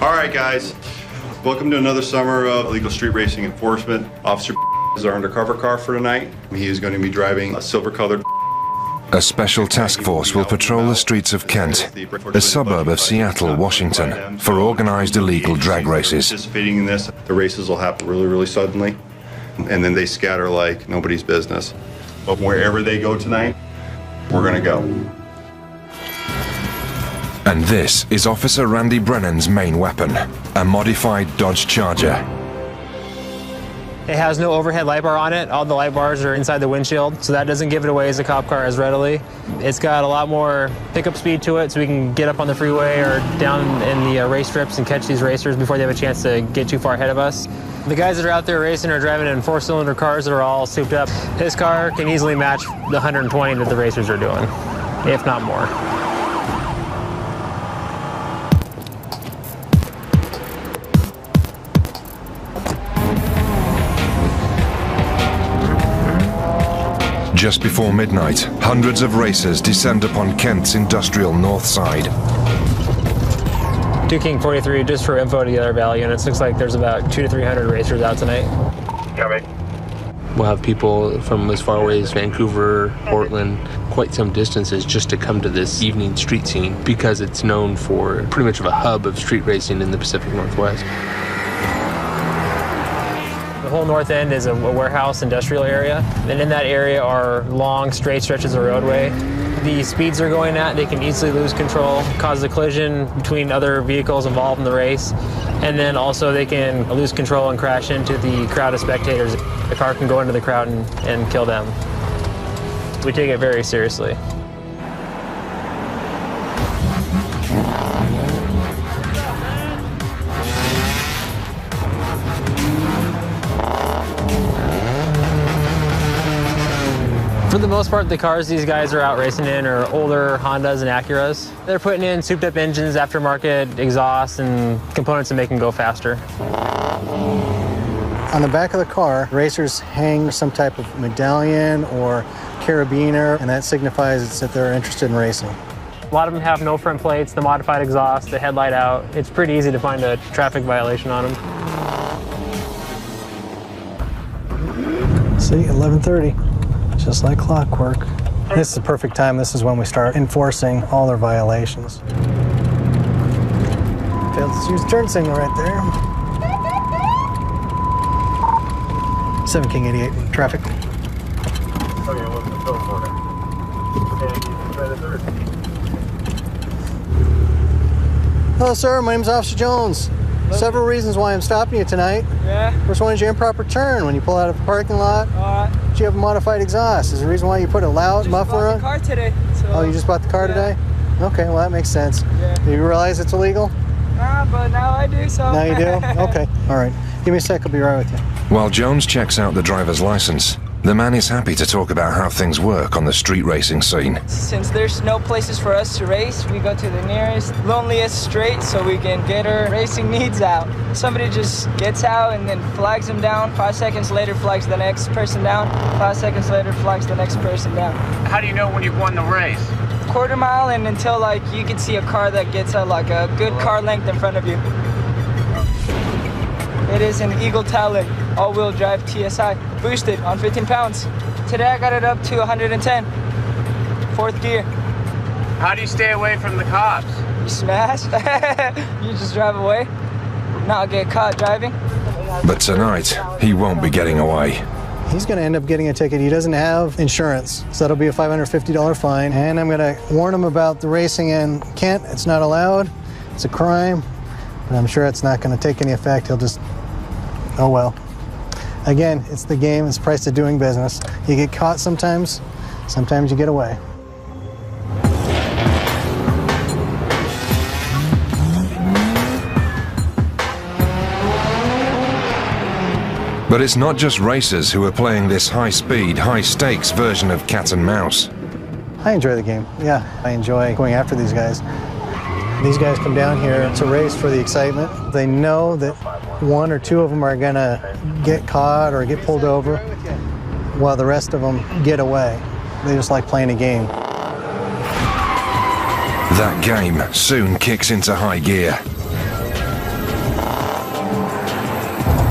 All right, guys. Welcome to another summer of illegal street racing enforcement. Officer is our undercover car for tonight. He is going to be driving a silver-colored. A special task force will patrol the streets of Kent, a suburb of Seattle, Washington, for organized illegal drag races. Participating in this, the races will happen really, really suddenly, and then they scatter like nobody's business. But wherever they go tonight, we're going to go. And this is Officer Randy Brennan's main weapon, a modified Dodge Charger. It has no overhead light bar on it. All the light bars are inside the windshield, so that doesn't give it away as a cop car as readily. It's got a lot more pickup speed to it, so we can get up on the freeway or down in the race strips and catch these racers before they have a chance to get too far ahead of us. The guys that are out there racing are driving in 4-cylinder cars that are all souped up. This car can easily match the 120 that the racers are doing, if not more. Just before midnight, hundreds of racers descend upon Kent's industrial north side. 2 King 43, just for info to the other Valley units, looks like there's about 200 to 300 racers out tonight. Copy. We'll have people from as far away as Vancouver, Portland, quite some distances just to come to this evening street scene because it's known for pretty much of a hub of street racing in the Pacific Northwest. The whole north end is a warehouse industrial area, and in that area are long, straight stretches of roadway. The speeds they're going at, they can easily lose control, cause a collision between other vehicles involved in the race, and then also they can lose control and crash into the crowd of spectators. The car can go into the crowd and kill them. We take it very seriously. For the most part, the cars these guys are out racing in are older Hondas and Acuras. They're putting in souped-up engines, aftermarket exhaust, and components to make them go faster. On the back of the car, racers hang some type of medallion or carabiner, and that signifies that they're interested in racing. A lot of them have no front plates, the modified exhaust, the headlight out. It's pretty easy to find a traffic violation on them. See, 11:30. Just like clockwork. This is the perfect time. This is when we start enforcing all their violations. Failed to use the turn signal right there. 7 King 88, traffic. Okay, what's the code for it? And you can try the third. Hello, sir. My name is Officer Jones. Several reasons why I'm stopping you tonight. Yeah? First one is your improper turn when you pull out of a parking lot. Alright. You have a modified exhaust. Is the reason why you put a loud muffler on? I just bought the car today. So, Oh, you just bought the car today? Okay, well that makes sense. Yeah. Do you realize it's illegal? But now I do, so. Now you do? Okay, all right. Give me a sec, I'll be right with you. While Jones checks out the driver's license, the man is happy to talk about how things work on the street racing scene. Since there's no places for us to race, we go to the nearest, loneliest straight so we can get our racing needs out. Somebody just gets out and then flags them down. 5 seconds later, flags the next person down. 5 seconds later, flags the next person down. How do you know when you've won the race? Quarter mile and until like you can see a car that gets at like a good car length in front of you. It is an Eagle Talon, all-wheel drive TSI, boosted on 15 pounds. Today I got it up to 110, 4th gear. How do you stay away from the cops? You smash, you just drive away, not get caught driving. But tonight, he won't be getting away. He's going to end up getting a ticket. He doesn't have insurance, so that'll be a $550 fine. And I'm going to warn him about the racing in Kent. It's not allowed. It's a crime. But I'm sure it's not going to take any effect. He'll just, oh well. Again, it's the game. It's the price of doing business. You get caught sometimes. Sometimes you get away. But it's not just racers who are playing this high-speed, high-stakes version of cat and mouse. I enjoy the game. Yeah, I enjoy going after these guys. These guys come down here to race for the excitement. They know that 1 or 2 of them are gonna get caught or get pulled over, while the rest of them get away. They just like playing a game. That game soon kicks into high gear.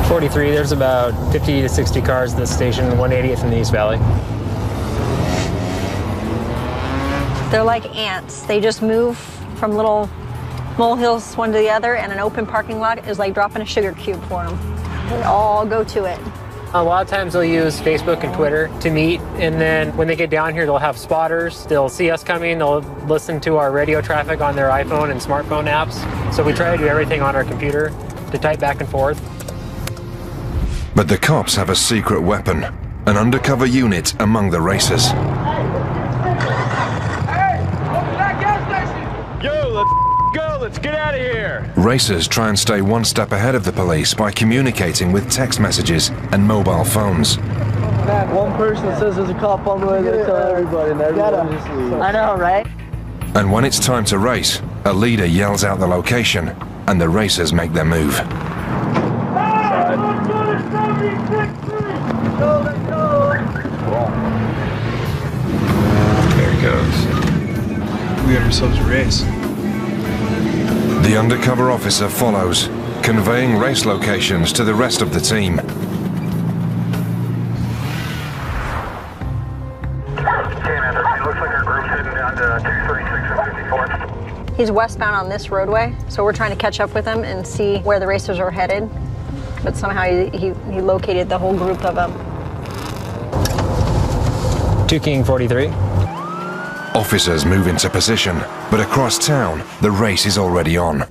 43, there's about 50 to 60 cars at this station, 180th in the East Valley. They're like ants. They just move from little molehills one to the other, and an open parking lot is like dropping a sugar cube for them. They all go to it. A lot of times they'll use Facebook and Twitter to meet, and then when they get down here, they'll have spotters. They'll see us coming, they'll listen to our radio traffic on their iPhone and smartphone apps. So we try to do everything on our computer to type back and forth. But the cops have a secret weapon, an undercover unit among the racers. Yo, let's go. Let's get out of here. Racers try and stay one step ahead of the police by communicating with text messages and mobile phones. One person says there's a cop on the way, they tell everybody, and everybody just leaves. I know, right? And when it's time to race, a leader yells out the location, and the racers make their move. There it goes. We got ourselves a race. The undercover officer follows, conveying race locations to the rest of the team. Looks like our group's heading down to 236 and 54th. He's westbound on this roadway, so we're trying to catch up with him and see where the racers are headed. But somehow he located the whole group of them. 2 King 43. Officers move into position, but across town, the race is already on.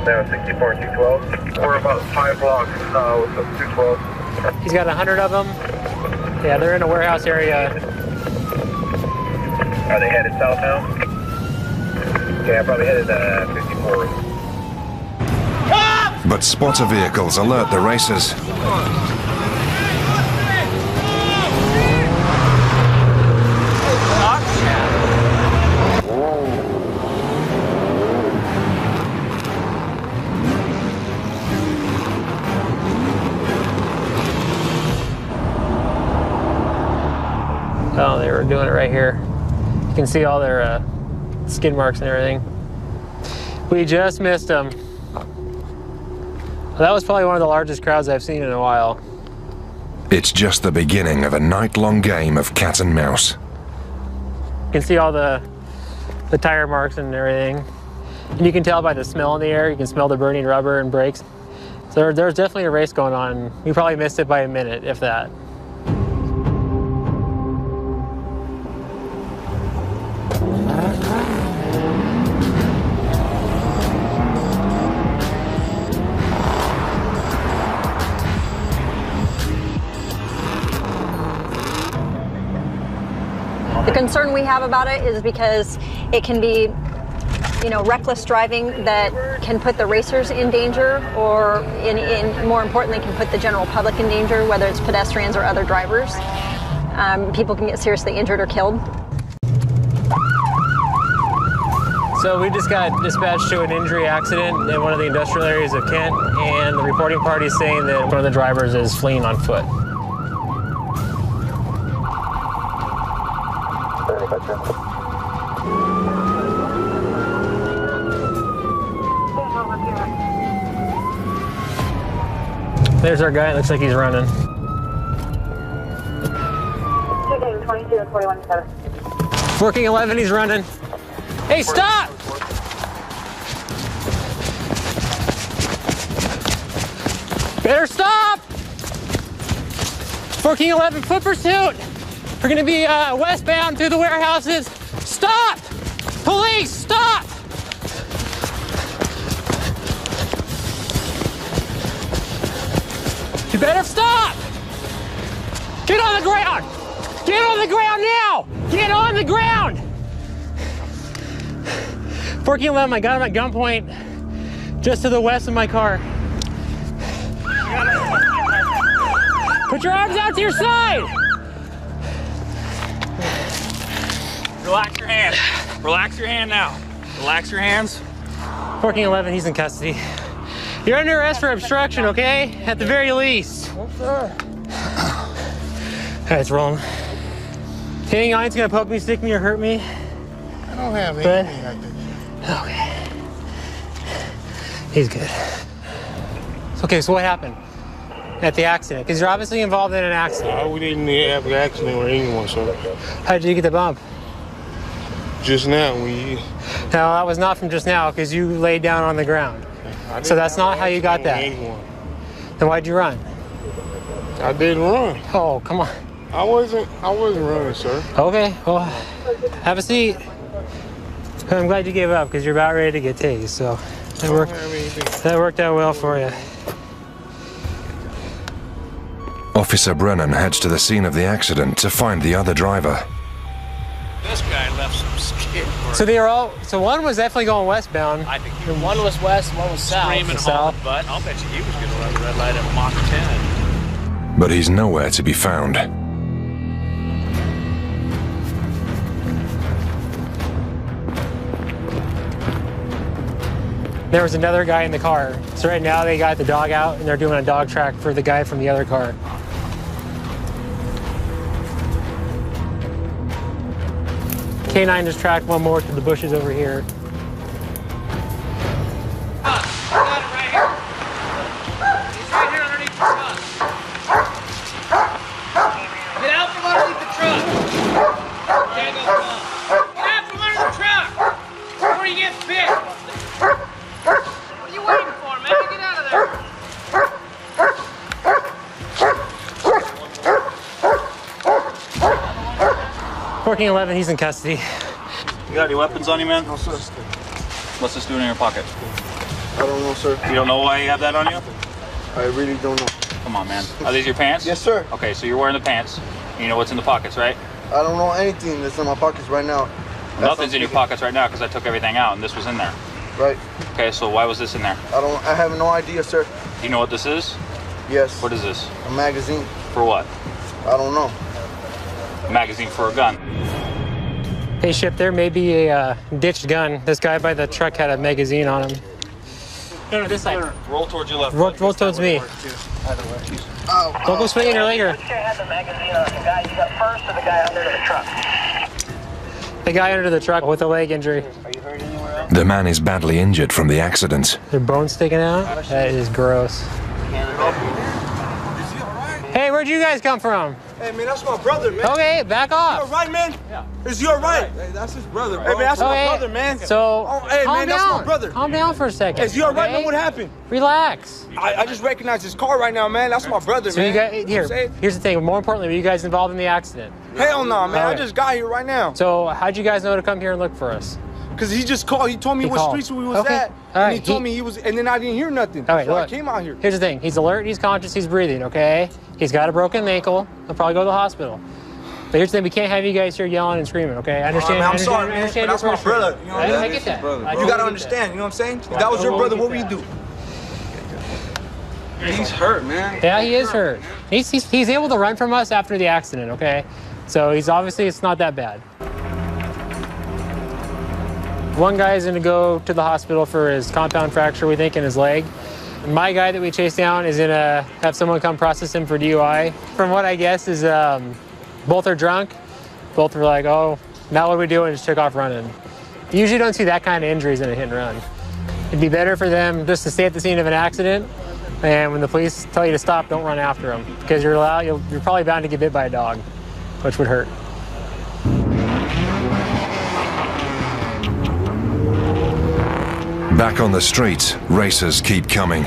Now 64 and 212. We're about 5 blocks with the 212. He's got 100 of them. Yeah, they're in a warehouse area. Are they headed south now? Yeah, probably headed 54. But spotter vehicles alert the racers. Oh, they were doing it right here. You can see all their skid marks and everything. We just missed them. That was probably one of the largest crowds I've seen in a while. It's just the beginning of a night-long game of cat and mouse. You can see all the tire marks and everything. And you can tell by the smell in the air. You can smell the burning rubber and brakes. So there's definitely a race going on. We probably missed it by a minute, if that. The concern we have about it is because it can be, reckless driving that can put the racers in danger, or more importantly, can put the general public in danger, whether it's pedestrians or other drivers. People can get seriously injured or killed. So we just got dispatched to an injury accident in one of the industrial areas of Kent, and the reporting party is saying that one of the drivers is fleeing on foot. There's our guy. It looks like he's running. 22 and 41-7. 4 King 11, he's running. Hey, stop! Better stop! 4 King 11, foot pursuit. We're gonna be westbound through the warehouses. Stop! Police, stop! You better stop! Get on the ground! Get on the ground now! Get on the ground! 4 King 11, I got him at gunpoint just to the west of my car. Put your arms out to your side! Relax your hand. Relax your hand now. Relax your hands. Working 11, he's in custody. You're under arrest for obstruction, okay? At the very least. Yes, sir. All right, it's rolling. Anything on it's gonna poke me, stick me, or hurt me? I don't have anything like that. Okay. He's good. Okay, so what happened at the accident? Because you're obviously involved in an accident. We didn't have an accident with anyone, sir. How did you get the bump? Just now, No, that was not from just now, because you laid down on the ground. So that's not how you got that. Then why'd you run? I didn't run. Oh, come on. I wasn't running, sir. Okay, well, have a seat. I'm glad you gave up, because you're about ready to get tased, so that worked out well for you. Officer Brennan heads to the scene of the accident to find the other driver. This guy left some skid marks. So they were all, so one was definitely going westbound. I think one was west, one was south. Screaming hauling butt. I'll bet you he was going to run the red light at Mach 10. But he's nowhere to be found. There was another guy in the car. So right now they got the dog out and they're doing a dog track for the guy from the other car. K9 just tracked one more to the bushes over here. Working 11, he's in custody. You got any weapons on you, man? No, sir. What's this doing in your pocket? I don't know, sir. You don't know why you have that on you? I really don't know. Come on, man. Are these your pants? Yes, sir. Okay, so you're wearing the pants. You know what's in the pockets, right? I don't know anything that's in my pockets right now. Nothing's in your pockets right now because I took everything out and this was in there. Right. Okay, so why was this in there? I have no idea, sir. Do you know what this is? Yes. What is this? A magazine. For what? I don't know. A magazine for a gun. Hey, Ship, there may be a ditched gun. This guy by the truck had a magazine on him. No, this side. Roll towards your left. Roll towards me. Don't go swinging your leg. Which guy had the magazine on? The guy you got first or the guy under the truck? The guy under the truck with a leg injury. Are you hurt anywhere else? The man is badly injured from the accident. Their bones sticking out? That is gross. Hey, where'd you guys come from? Hey, man, that's my brother, man. Okay, back off. You all right, man? Yeah. Is you all right? Hey, that's his brother, bro. Hey, man, that's my brother, man. So, hey, calm man, down. that's my brother. Calm down for a second. Is you all right, okay? man? What happened? Relax. I just recognized his car right now, man. That's my brother, So man. you guys, here's the thing. More importantly, were you guys involved in the accident? Hell no, man. Okay. I just got here right now. So how'd you guys know to come here and look for us? Because he just called. He told me what streets we was at. And he told me he was, and then I didn't hear nothing. All right, so look, I came out here. Here's the thing. He's alert, he's conscious, he's breathing, okay? He's got a broken ankle. He'll probably go to the hospital. But here's the thing. We can't have you guys here yelling and screaming, okay? I understand. Man, I'm sorry, man. But that's my brother. You know what I get that. You got to understand. You know what I'm saying? If that was your brother, what would you do? He's hurt, man. Yeah, he is hurt. He's able to run from us after the accident, okay? So he's obviously, it's not that bad. One guy is going to go to the hospital for his compound fracture, we think, in his leg. My guy that we chased down is going to have someone come process him for DUI. From what I guess is both are drunk. Both were like, oh, now what do we do? And just took off running. You usually don't see that kind of injuries in a hit and run. It'd be better for them just to stay at the scene of an accident. And when the police tell you to stop, don't run after them. Because you're probably bound to get bit by a dog, which would hurt. Back on the street, racers keep coming.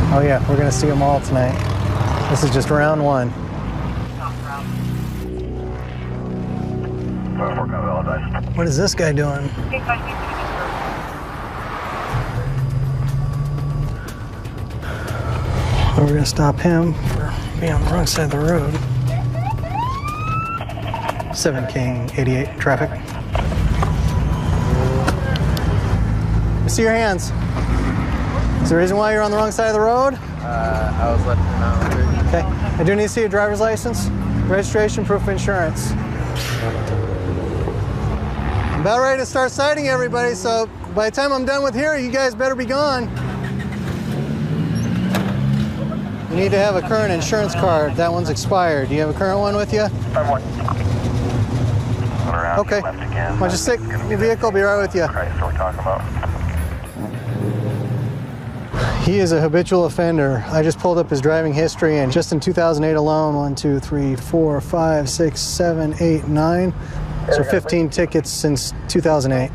Oh yeah, we're gonna see them all tonight. This is just round one. What is this guy doing? We're gonna stop him for being on the wrong side of the road. 7 King 88 traffic. I see your hands. Is there a reason why you're on the wrong side of the road? I was left out. Okay. I do need to see your driver's license. registration, proof of insurance. I'm about ready to start citing everybody, so by the time I'm done with here, you guys better be gone. You need to have a current insurance card. That one's expired. Do you have a current one with you? Okay. Why don't you stick your vehicle, be right with you. He is a habitual offender. I just pulled up his driving history, and just in 2008 alone, 1, 2, 3, 4, 5, 6, 7, 8, 9. So 15 tickets since 2008.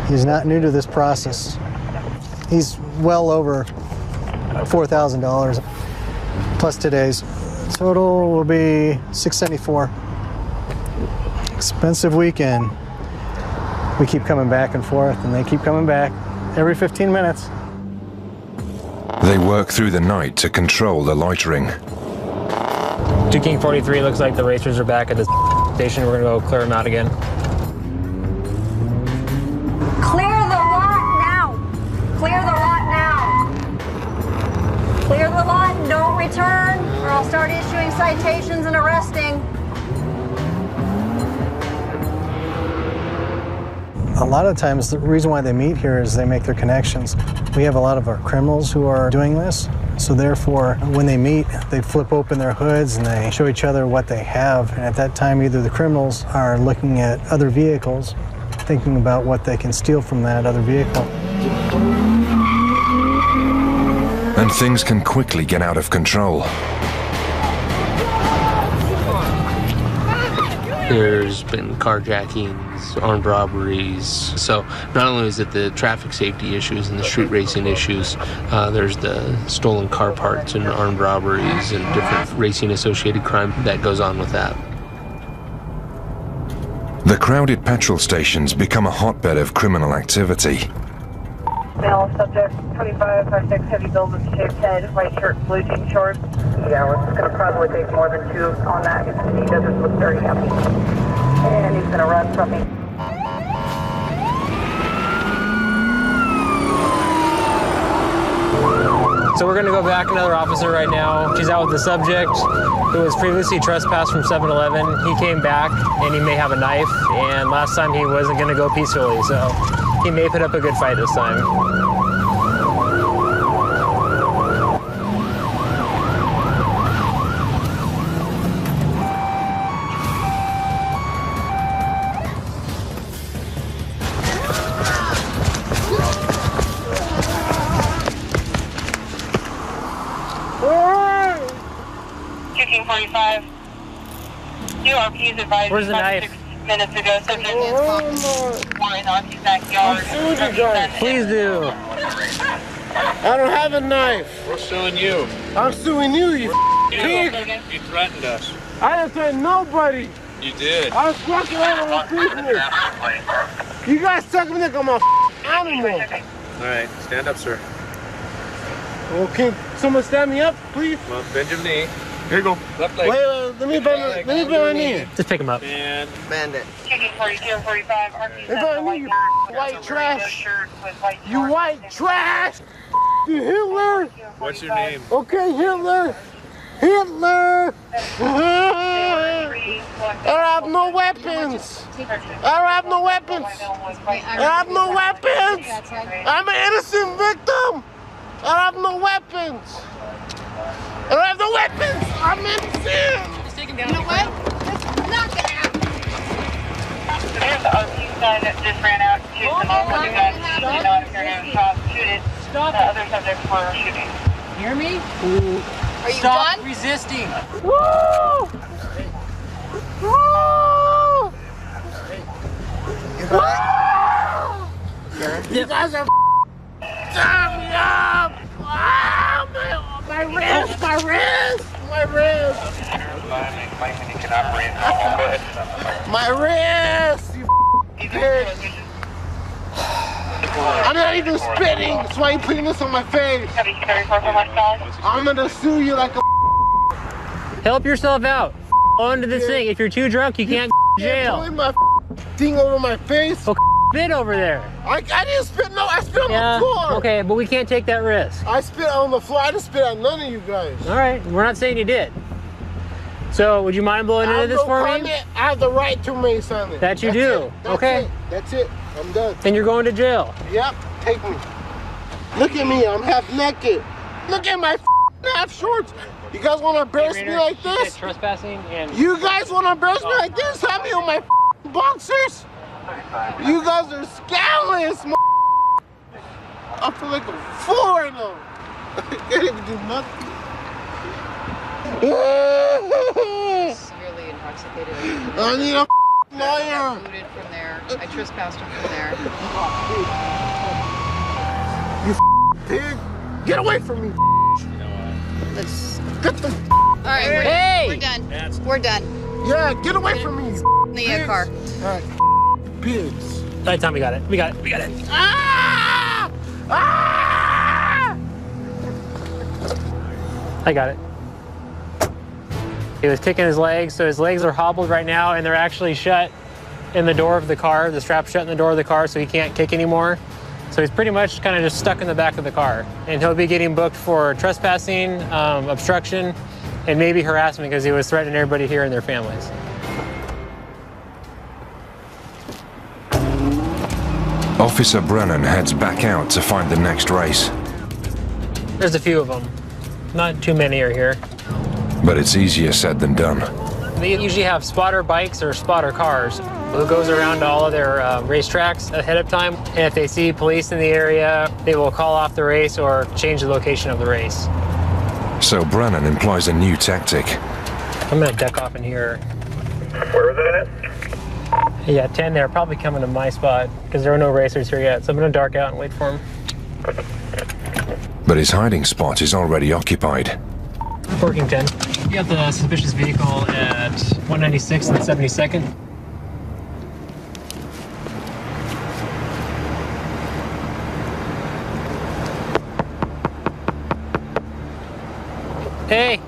He's not new to this process. He's well over $4,000 plus today's. Total will be $674. Expensive weekend. We keep coming back and forth, and they keep coming back every 15 minutes. They work through the night to control the loitering. 2 King 43, looks like the racers are back at the station. We're gonna go clear them out again. Clear the lot now. Clear the lot now. Clear the lot and don't return, or I'll start issuing citations and arresting. A lot of times, the reason why they meet here is they make their connections. We have a lot of our criminals who are doing this, so therefore, when they meet, they flip open their hoods and they show each other what they have. And at that time, either the criminals are looking at other vehicles, thinking about what they can steal from that other vehicle. And things can quickly get out of control. There's been carjackings, armed robberies. So not only is it the traffic safety issues and the street racing issues, there's the stolen car parts and armed robberies and different racing associated crime that goes on with that. The crowded petrol stations become a hotbed of criminal activity. Male subject, 2556, heavy build with shaved head, white shirt, blue jean shorts. Yeah, we're just going to probably take more than 2 on that. He doesn't look very happy. And he's going to run from me. So we're gonna go back another officer right now. She's out with the subject who was previously trespassed from 7-Eleven. He came back and he may have a knife, and last time he wasn't gonna go peacefully, so he may put up a good fight this time. King 45. URP's advised. Where's the knife? 6 minutes ago, subject is in Archie's backyard. Please do. I don't have a knife. We're suing you. I'm suing you, you pig. You threatened us. I didn't threaten nobody. You did. I was walking out on business. You guys suck me like I'm a animal. All right, stand up, sir. Well, can someone stand me up, please? Well, bend your knee. Here you go. Left leg. Wait, let me bend my knee. Just pick him up. And Bandit. King 42 and 45. Archie's Bend my knee, you white trash. You white trash. You Hitler. what's your name? Okay, Hitler. Hitler. I have no weapons. I have no weapons. I have no weapons. I'm an innocent victim. I have no weapons. I don't have no weapons. I'm innocent. Just take him down. You know what? That's not gonna happen. So there's the RP sign that just ran out. Shoot them all. You guys, you know, if you're going to stop, shoot it. Stop. The other subjects were shooting. Hear me? Are you Stop done? resisting. Woo! Woo! You guys are tie me up! Ah, my wrist! My wrist! My wrist! My wrist! You pig! I'm not even spitting! That's why you putting this on my face! I'm gonna sue you like a Help yourself out. Onto this thing. If you're too drunk, you can't jail. pulling my thing over my face. Well, spit over there. I didn't spit. No, I spit on the floor. Okay, but we can't take that risk. I spit on the floor. I didn't spit on none of you guys. All right, we're not saying you did. So, would you mind blowing into this for me? I have the right to remain silent. That you do. Okay. That's it. I'm done. Then you're going to jail. Yep. Take me. Look at me. I'm half naked. Look at my half shorts. You guys want to embarrass me like this? Trespassing and... You guys want to embarrass me like this? Have me on my boxers? You guys are scandalous, I feel like a fool right now. I can't even do nothing. Severely intoxicated. I need a lawyer. Booted from there. I trespassed him from there. You pig! Get away from me! Let's get the. All right, hey! We're done. We're done. Yeah, get away from me! In the car. All right, pigs. All right, Tom, we got it. We got it. We got it. Ah! Ah! I got it. He was kicking his legs, so his legs are hobbled right now, and they're actually shut in the door of the car. The strap's shut in the door of the car, so he can't kick anymore. So he's pretty much kind of just stuck in the back of the car. And he'll be getting booked for trespassing, obstruction, and maybe harassment because he was threatening everybody here and their families. Officer Brennan heads back out to find the next race. There's a few of them. Not too many are here. But it's easier said than done. They usually have spotter bikes or spotter cars who goes around to all of their racetracks ahead of time. And if they see police in the area, they will call off the race or change the location of the race. So Brennan employs a new tactic. I'm gonna duck off in here. Where was it at? Yeah, 10 there, probably coming to my spot because there are no racers here yet. So I'm gonna dark out and wait for him. But his hiding spot is already occupied. Working 10. You got the suspicious vehicle at 196 and 72nd. Hey!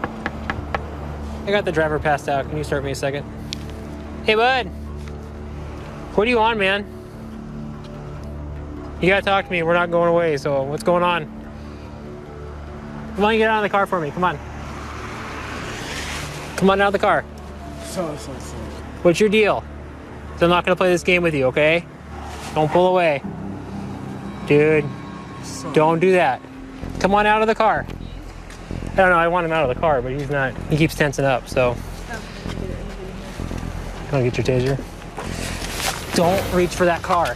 I got the driver passed out. Can you start me a second? Hey, bud! What are you on, man? You gotta talk to me. We're not going away, so what's going on? Come on, get out of the car for me. Come on. Come on out of the car. So. What's your deal? So I'm not gonna play this game with you, okay? Don't pull away. Dude, don't do that. Come on out of the car. I don't know, I want him out of the car, but he's not. He keeps tensing up, so. Wanna get your taser? Don't reach for that car.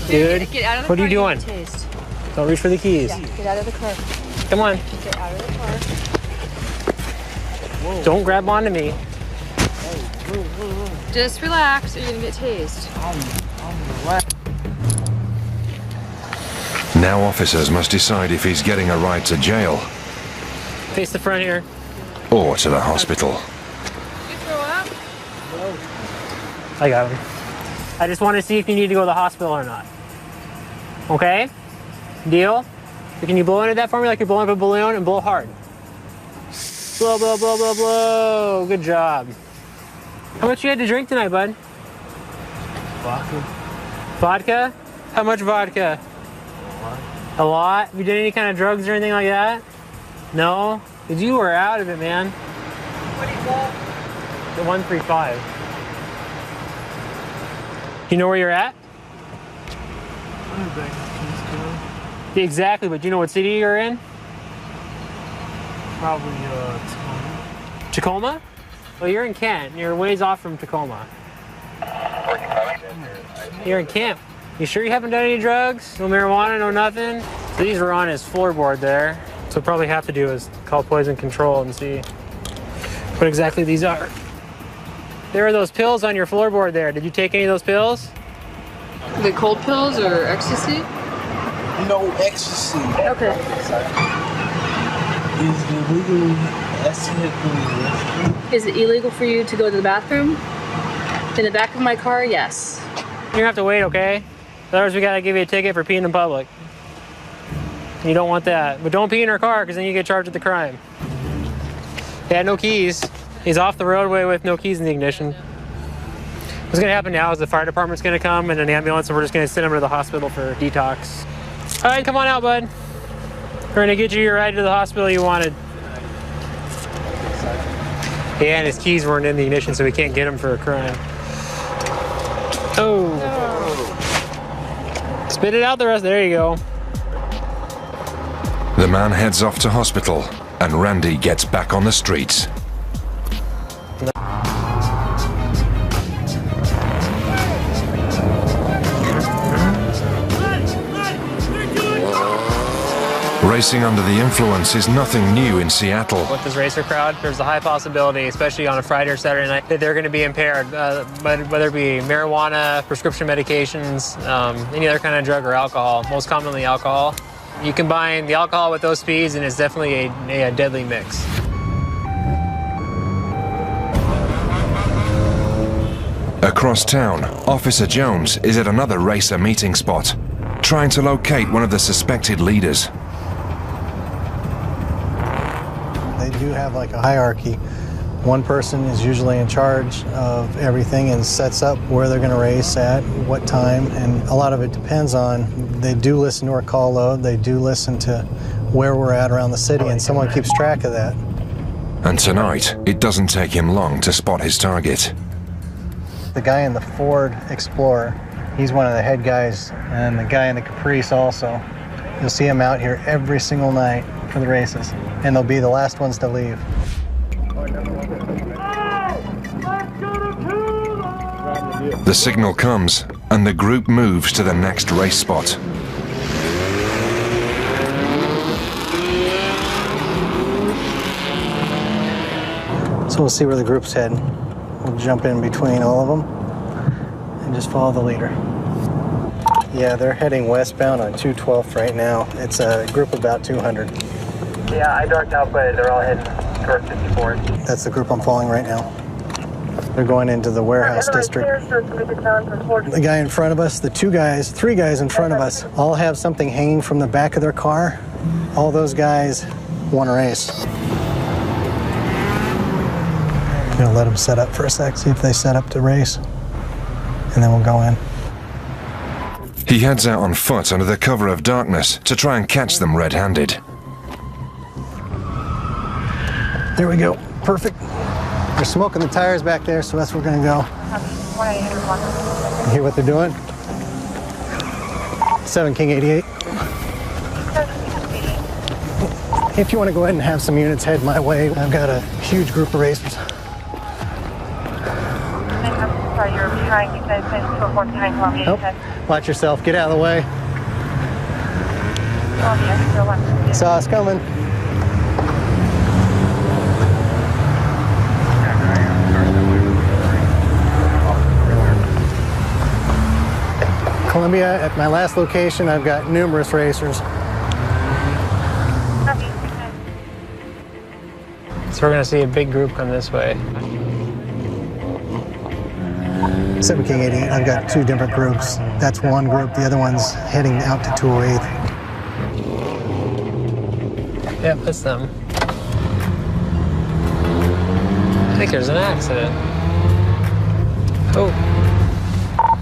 Dude, Get out of the what car, are you doing? Don't reach for the keys. Yeah, get out of the car. Come on. Get out of the car. Whoa. Don't grab onto me. Just relax or you're gonna get tased. Now officers must decide if he's getting a ride to jail Face the front here. or to the hospital. You throw up? I got him. I just want to see if you need to go to the hospital or not. Okay? Deal? Can you blow into that for me like you're blowing up a balloon and blow hard? Blow, blow, blow, blow, blow. Good job. How much you had to drink tonight, bud? Vodka. Vodka? How much vodka? A lot? Have you done any kind of drugs or anything like that? No? Because you were out of it, man. What is that? The 135. Do you know where you're at? Exactly, but do you know what city you're in? Probably Tacoma. Tacoma? Well, you're in Kent. You're ways off from Tacoma. You're in Kent. You sure you haven't done any drugs? No marijuana, no nothing? So these were on his floorboard there. So probably have to do is call poison control and see what exactly these are. There are those pills on your floorboard there. Did you take any of those pills? The cold pills or ecstasy? No ecstasy. Okay. Is it legally ethically? Is it illegal for you to go to the bathroom? In the back of my car, yes. You're gonna have to wait, okay? Otherwise we gotta give you a ticket for peeing in public. You don't want that. But don't pee in our car because then you get charged with the crime. Yeah, no keys. He's off the roadway with no keys in the ignition. What's gonna happen now is the fire department's gonna come and an ambulance and we're just gonna send him to the hospital for detox. All right, come on out, bud. We're gonna get you your ride to the hospital you wanted. Yeah, and his keys weren't in the ignition, so we can't get him for a crime. Oh. Spit it out the rest. There you go. The man heads off to hospital, and Randy gets back on the streets. Racing under the influence is nothing new in Seattle. With this racer crowd, there's a high possibility, especially on a Friday or Saturday night, that they're going to be impaired, whether it be marijuana, prescription medications, any other kind of drug or alcohol, most commonly alcohol. You combine the alcohol with those speeds and it's definitely a deadly mix. Across town, Officer Jones is at another racer meeting spot, trying to locate one of the suspected leaders. They do have like a hierarchy. One person is usually in charge of everything and sets up where they're going to race at, what time, and a lot of it depends on, they do listen to our call load, they do listen to where we're at around the city, and someone keeps track of that. And tonight, it doesn't take him long to spot his target. The guy in the Ford Explorer, he's one of the head guys, and the guy in the Caprice also. You'll see him out here every single night for the races, and they'll be the last ones to leave. The signal comes, and the group moves to the next race spot. So we'll see where the group's heading. We'll jump in between all of them and just follow the leader. Yeah, they're heading westbound on 212th right now. It's a group of about 200. Yeah, I darked out, but they're all heading towards 54. That's the group I'm following right now. They're going into the warehouse district. The guy in front of us, the three guys in front of us, all have something hanging from the back of their car. All those guys want to race. I'm gonna let them set up for a sec, see if they set up to race, and then we'll go in. He heads out on foot under the cover of darkness to try and catch them red-handed. There we go, perfect. They're smoking the tires back there, so that's where we're gonna go. You hear what they're doing? 7 King 88. If you want to go ahead and have some units head my way, I've got a huge group of racers. Sorry, you're trying to send to 1 behind Columbia. Nope. Watch yourself, get out of the way. Saw us coming. Columbia, at my last location, I've got numerous racers. So we're going to see a big group come this way. 7 King 88, I've got 2 different groups. That's one group, the other one's heading out to 208. Yep, that's them. I think there's an accident. Oh.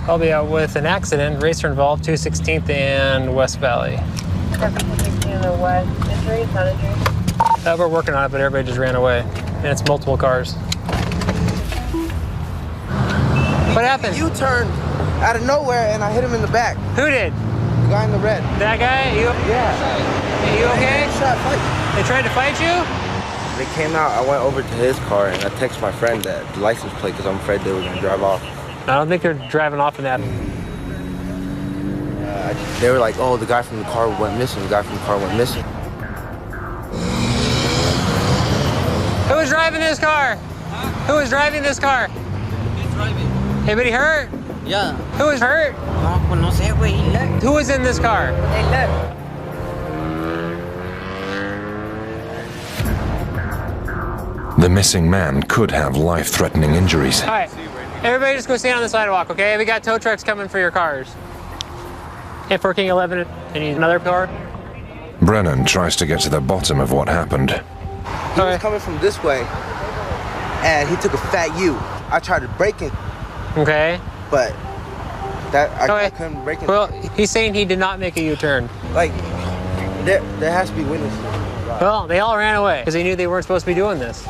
I'll be out with an accident, racer involved, 216th and West Valley. We're working on it, but everybody just ran away. And it's multiple cars. What happened? You turned out of nowhere and I hit him in the back. Who did? The guy in the red. That guy? Yeah. You okay? They tried to fight you? They came out, I went over to his car and I texted my friend that the license plate because I'm afraid they were going to drive off. I don't think they're driving off in that. They were like, oh, the guy from the car went missing. The guy from the car went missing. Who was driving this car? Huh? Who was driving this car? He's driving. Anybody hurt? Yeah. Who was hurt? No, pues no sé, güey. He left. Who was in this car? They left. The missing man could have life-threatening injuries. All right. Everybody just go stand on the sidewalk, okay? We got tow trucks coming for your cars. And for King 11, and need another car? Brennan tries to get to the bottom of what happened. He was coming from this way, and he took a fat U. I tried to brake it. Okay. But I couldn't brake it. Well, he's saying he did not make a U-turn. Like, there has to be witnesses. Well, they all ran away because they knew they weren't supposed to be doing this.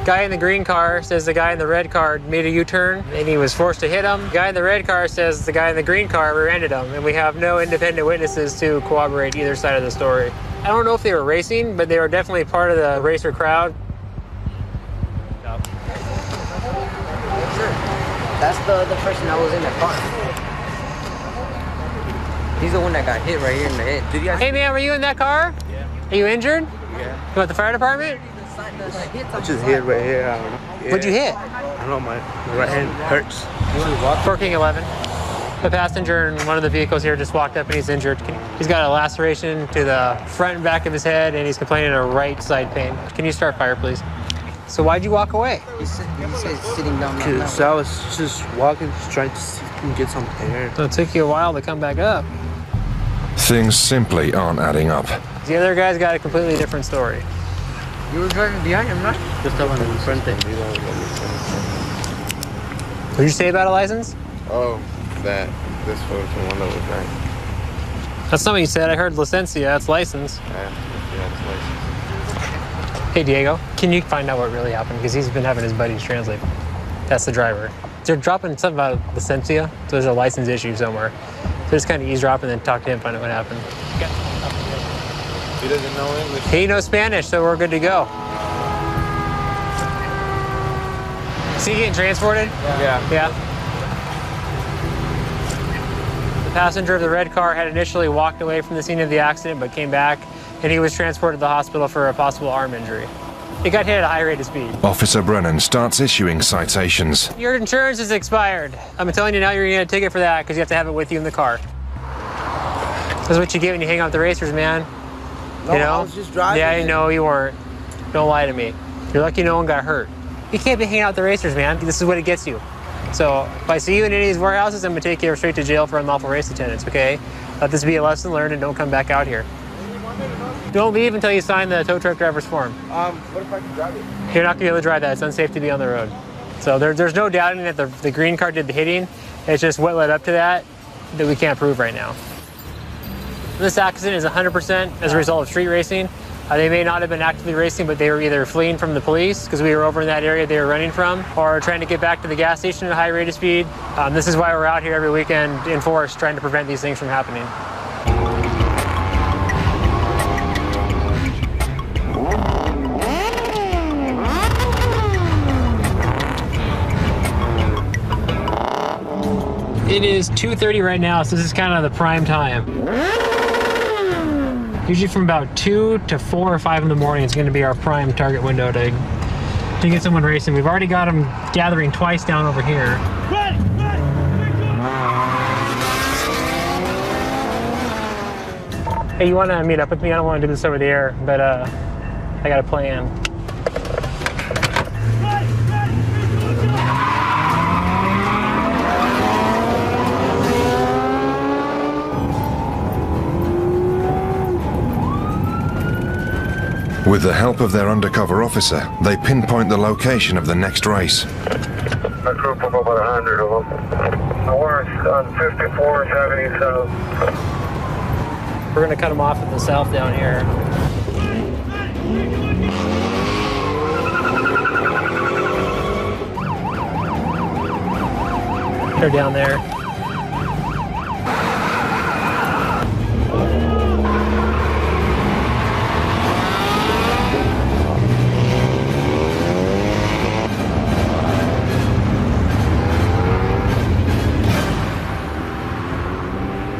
Guy in the green car says the guy in the red car made a U-turn and he was forced to hit him. Guy in the red car says the guy in the green car rear-ended him, and we have no independent witnesses to corroborate either side of the story. I don't know if they were racing, but they were definitely part of the racer crowd. That's the person that was in the car. He's the one that got hit right here in the head. Hey man, were you in that car? Yeah. Are you injured? Yeah. You want the fire department? I just hit right here. I don't know. Yeah. What'd you hit? I don't know, my right hand hurts. Working 11. The passenger in one of the vehicles here just walked up and he's injured. He's got a laceration to the front and back of his head and he's complaining of right side pain. Can you start fire, please? So why'd you walk away? He said sitting down. Because I was just walking, just trying to get some air. So it took you a while to come back up. Things simply aren't adding up. The other guy's got a completely different story. You were driving behind him, right? Just the one in front thing. What did you say about a license? Oh, that this was the one that was right. That's not what you said. I heard licencia. That's license. Yeah, it's license. Hey, Diego, can you find out what really happened? Because he's been having his buddies translate. That's the driver. They're dropping something about licencia, so there's a license issue somewhere. So just kind of eavesdrop and then talk to him, find out what happened. He doesn't know English. He knows Spanish, so we're good to go. Is he getting transported? Yeah. The passenger of the red car had initially walked away from the scene of the accident, but came back, and he was transported to the hospital for a possible arm injury. He got hit at a high rate of speed. Officer Brennan starts issuing citations. Your insurance is expired. I'm telling you now, you're gonna get a ticket for that because you have to have it with you in the car. That's what you get when you hang out with the racers, man. No, you know? I was just driving. Yeah, I know you weren't. Don't lie to me. You're lucky no one got hurt. You can't be hanging out with the racers, man. This is what it gets you. So if I see you in any of these warehouses, I'm gonna take you straight to jail for unlawful race attendance, okay? Let this be a lesson learned and don't come back out here. Don't leave until you sign the tow truck driver's form. What if I can drive it? You're not gonna be able to drive that. It's unsafe to be on the road. So there's no doubting that the green car did the hitting. It's just what led up to that we can't prove right now. This accident is 100% as a result of street racing. They may not have been actively racing, but they were either fleeing from the police because we were over in that area they were running from, or trying to get back to the gas station at a high rate of speed. This is why we're out here every weekend in force trying to prevent these things from happening. It is 2:30 right now, so this is kind of the prime time. Usually from about 2 to 4 or 5 in the morning is going to be our prime target window to get someone racing. We've already got them gathering twice down over here. Hey, you want to meet up with me? I don't want to do this over the air, but I got a plan. With the help of their undercover officer, they pinpoint the location of the next race. A group of about 100 of them. We're on 54th Avenue South. We're going to cut them off at the south down here. They're down there.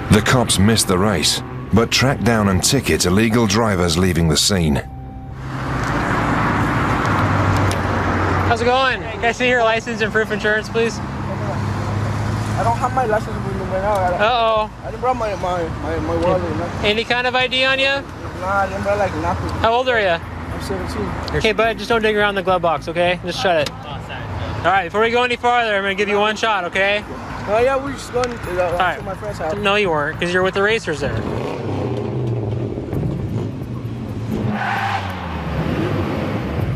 The cops miss the race, but track down and ticket illegal drivers leaving the scene. How's it going? Can I see your license and proof of insurance, please? I don't have my license with me right now. Uh-oh. I didn't bring my wallet. Any kind of ID on you? Nah, I didn't bring like nothing. How old are you? I'm 17. Okay, bud, just don't dig around the glove box, okay? Just shut it. All right, before we go any farther, I'm gonna give you one shot, okay? Oh yeah, we're just going to my friend's house. No, you weren't, because you're with the racers there.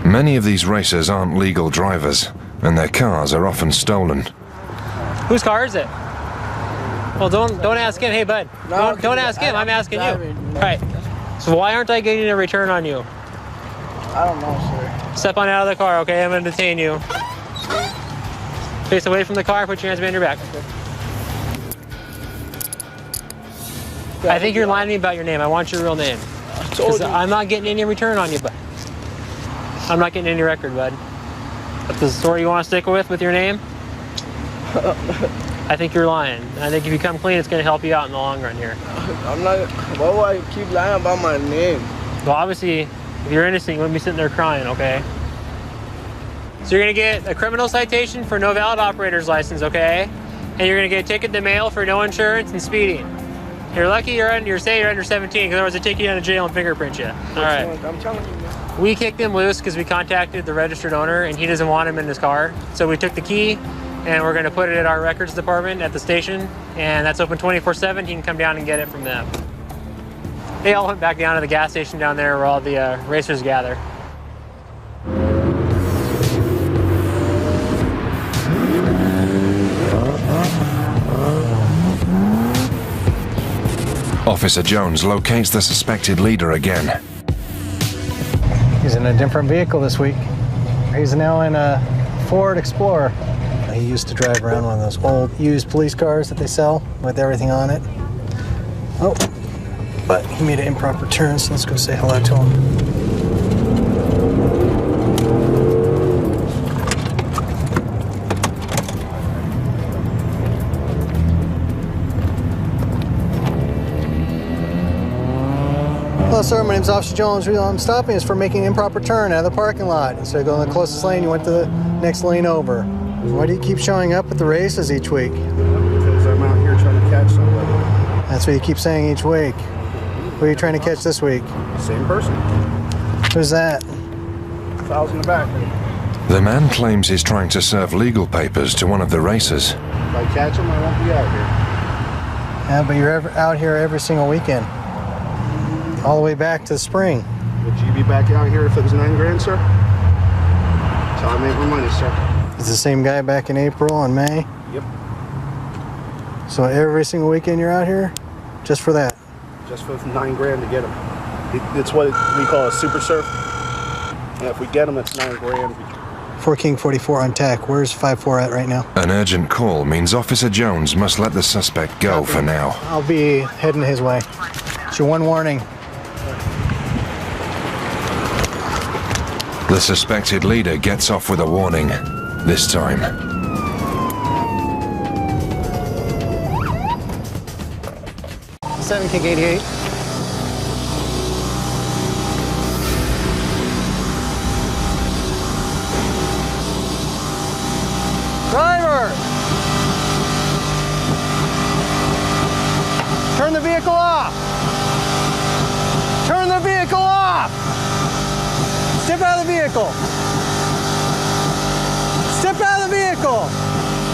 Many of these racers aren't legal drivers, and their cars are often stolen. Whose car is it? Well, don't ask him. Hey, bud, No, don't ask him. I'm asking you. All right. So why aren't I getting a return on you? I don't know, sir. Step on out of the car, okay? I'm gonna detain you. Face away from the car, put your hands behind your back. I think you're lying to me about your name. I want your real name. Because I'm not getting any return on you, bud. I'm not getting any record, bud. That's the story you want to stick with your name? I think you're lying. And I think if you come clean, it's going to help you out in the long run here. I'm not. Why would I keep lying about my name? Well, obviously, if you're innocent, you wouldn't be sitting there crying, okay? So you're going to get a criminal citation for no valid operator's license, okay? And you're going to get a ticket in the mail for no insurance and speeding. You're lucky you're under 17, because otherwise they'd take you down to jail and fingerprint you. All right. I'm telling you, man. We kicked him loose because we contacted the registered owner and he doesn't want him in his car. So we took the key and we're going to put it at our records department at the station, and that's open 24/7. He can come down and get it from them. They all went back down to the gas station down there where all the racers gather. Officer Jones locates the suspected leader again. He's in a different vehicle this week. He's now in a Ford Explorer. He used to drive around one of those old used police cars that they sell with everything on it. Oh, but he made an improper turn, so let's go say hello to him. Hello, sir. My name's Officer Jones. The reason I'm stopping is for making an improper turn out of the parking lot. Instead of going to the closest lane, you went to the next lane over. Why do you keep showing up at the races each week? Because I'm out here trying to catch somebody. That's what you keep saying each week. Who are you trying to catch this week? Same person. Who's that? Files in the back. The man claims he's trying to serve legal papers to one of the racers. If I catch him, I won't be out here. Yeah, but you're out here every single weekend. All the way back to the spring. Would you be back out here if it was $9 grand, sir? That's how I make my money, sir. It's the same guy back in April and May? Yep. So every single weekend you're out here? Just for that? Just for $9 grand to get him. It's what we call a super surf. And if we get him, it's $9 grand. 4 King 44 on TAC. Where's 5-4 at right now? An urgent call means Officer Jones must let the suspect go for now. I'll be heading his way. It's your one warning. The suspected leader gets off with a warning, this time. Seven King 88. Driver! Turn the vehicle off! Turn the vehicle off! Step out of the vehicle! Step out of the vehicle!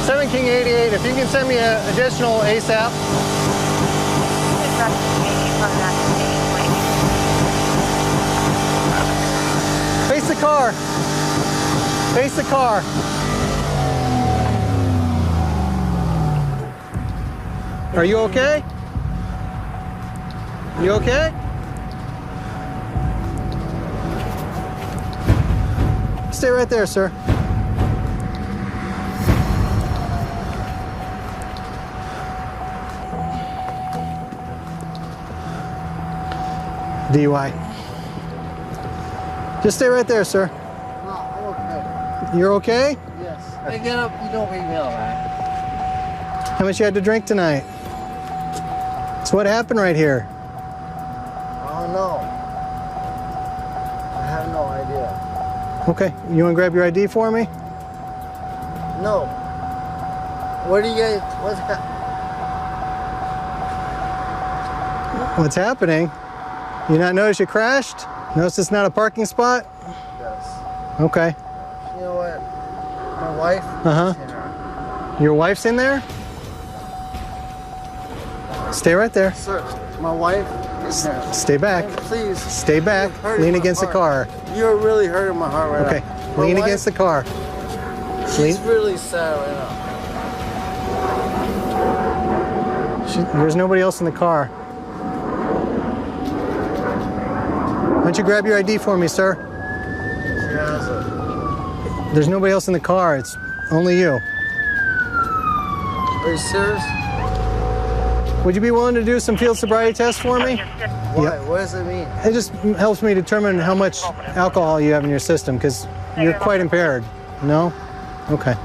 7 King 88, if you can send me an additional ASAP. Face the car. Face the car. Are you okay? You okay? Stay right there, sir. DUI. Just stay right there, sir. No, I'm okay. You're okay? Yes. Hey, get up. You don't make me all right. How much you had to drink tonight? So what happened right here? I don't know. I have no idea. Okay, you want to grab your ID for me? No. What do you guys, What's happening? You not notice you crashed? Notice it's not a parking spot? Yes. Okay. You know what? My wife. Uh-huh. Your wife's in there? Stay right there. Sir, my wife is there. Stay back. Please. Stay back. Lean against the car. You're really hurting my heart right now. Okay. Lean against the car. She's really sad right now. There's nobody else in the car. Why don't you grab your ID for me, sir? There's nobody else in the car. It's only you. Are you serious? Would you be willing to do some field sobriety tests for me? Why? Yep. What does it mean? It just helps me determine how much alcohol you have in your system because you're quite impaired. No? Okay.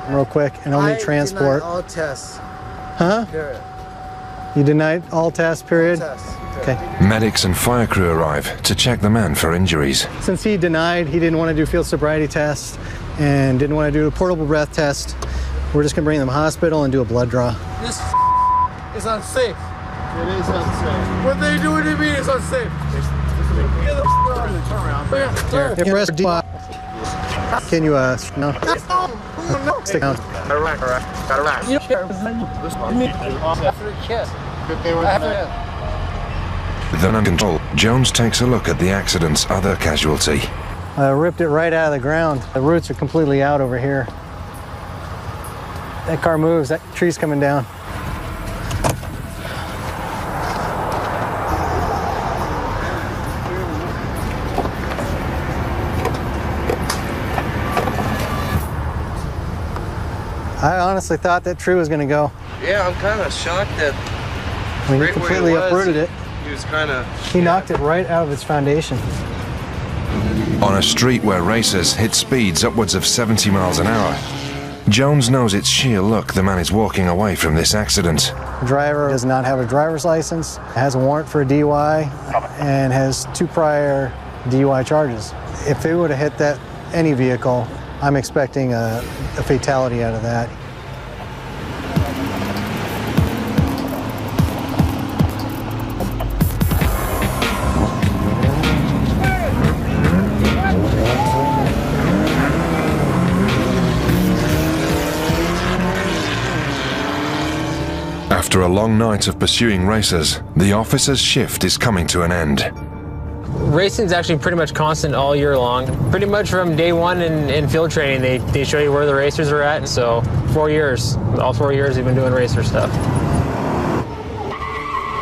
Real quick, and I'll need transport. All tests. Huh? Period. You denied all tests, period? All tests. Okay. Medics and fire crew arrive to check the man for injuries. Since he denied he didn't want to do field sobriety test and didn't want to do a portable breath test, we're just going to bring him to the hospital and do a blood draw. This is unsafe. It is unsafe. What they doing to me is unsafe. Get the turn around. Press D. Can you, no? Stick down. Got a rack. You Then under control, Jones takes a look at the accident's other casualty. I ripped it right out of the ground. The roots are completely out over here. That car moves, that tree's coming down. I honestly thought that tree was going to go. Yeah, I'm kind of shocked that I mean, he completely uprooted it. He was kind of... He knocked it right out of its foundation. On a street where racers hit speeds upwards of 70 miles an hour, Jones knows it's sheer luck the man is walking away from this accident. The driver does not have a driver's license, has a warrant for a DUI, and has 2 prior DUI charges. If they would have hit that any vehicle, I'm expecting a fatality out of that. After a long night of pursuing racers, the officer's shift is coming to an end. Racing's actually pretty much constant all year long. Pretty much from day one in field training, they show you where the racers are at. So 4 years, all 4 years we've been doing racer stuff.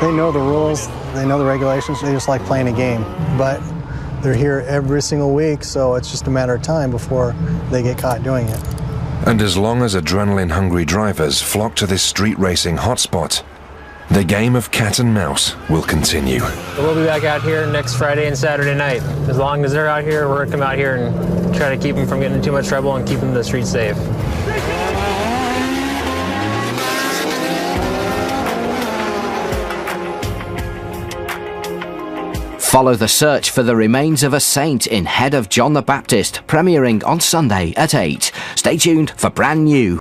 They know the rules, they know the regulations, they just like playing a game. But they're here every single week, so it's just a matter of time before they get caught doing it. And as long as adrenaline-hungry drivers flock to this street racing hotspot, the game of cat and mouse will continue. We'll be back out here next Friday and Saturday night. As long as they're out here, we're gonna come out here and try to keep them from getting in too much trouble and keeping the streets safe. Follow the search for the remains of a saint in Head of John the Baptist, premiering on Sunday at 8. Stay tuned for brand new